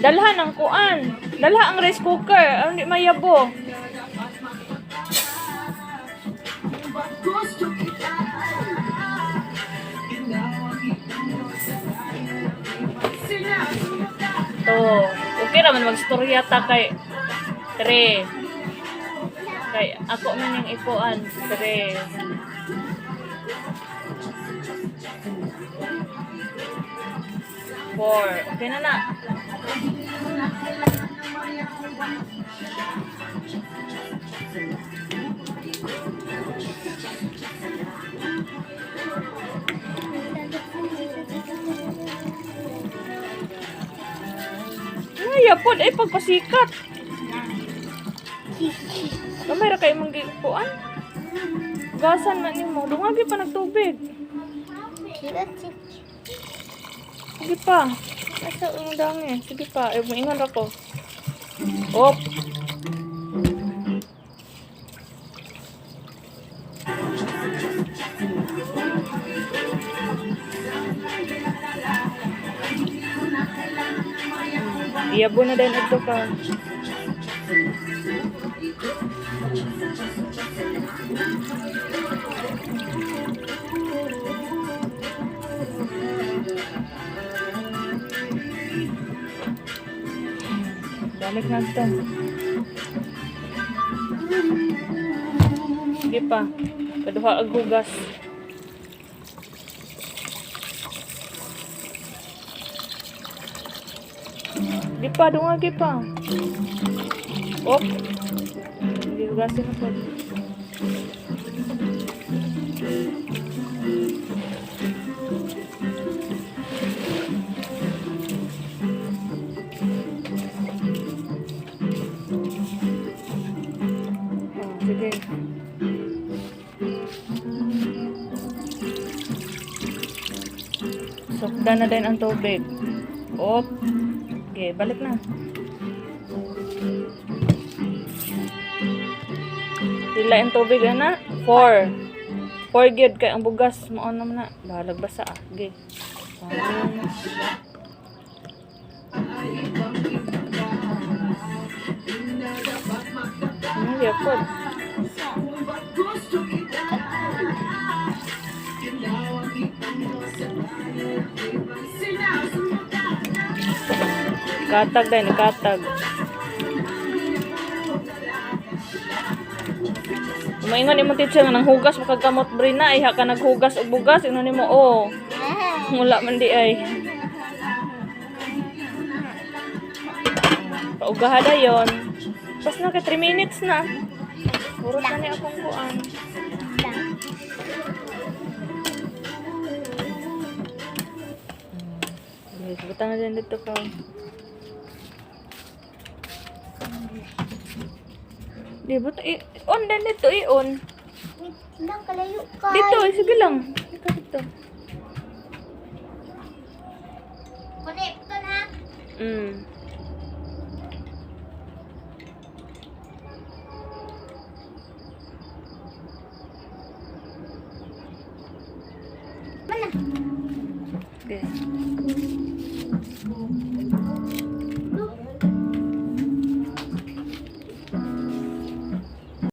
Dalhan ang kuan. Dalha ang rice cooker. Hindi mayabo. To, okay raman magstorya ta kay 3. Kay ako man yung ikuan 3. 4. Okay na. Ay, apod ay pagpasikat. Kamera kayo manggipuan. Gasan man nimo. Dungagi pa nagtubig. Sige pa. Asa ang dami. Sige pa. Ay, maingon ako. Op. Iyabo na din ito ka. Balik na ito. Sige pa. Kaduha ang hugas. Di pa, dungagi pa. Op. Hindi hugasin ako. Sige. Sokda na din ang tubig. Op. Okay, balik na. Sila ang tubig na. 4. 4 gyud kay ang bugas mo naman na. Bahalag basa ah. Okay. Yapod. Katag din, katag. Maingon imong teacher nga nang hugas makagkamot brina iha ka naghugas og bugas ino nimo oh. Mula man di ay. Paugaha dayon. Pas na kay 3 minutes na. Urot na ni akong kuan. Butang na din dito ka. Di but on din dito i-on. Lang kalayo ka. Dito, sige lang. Dito. Connect to na. Mana? Okay.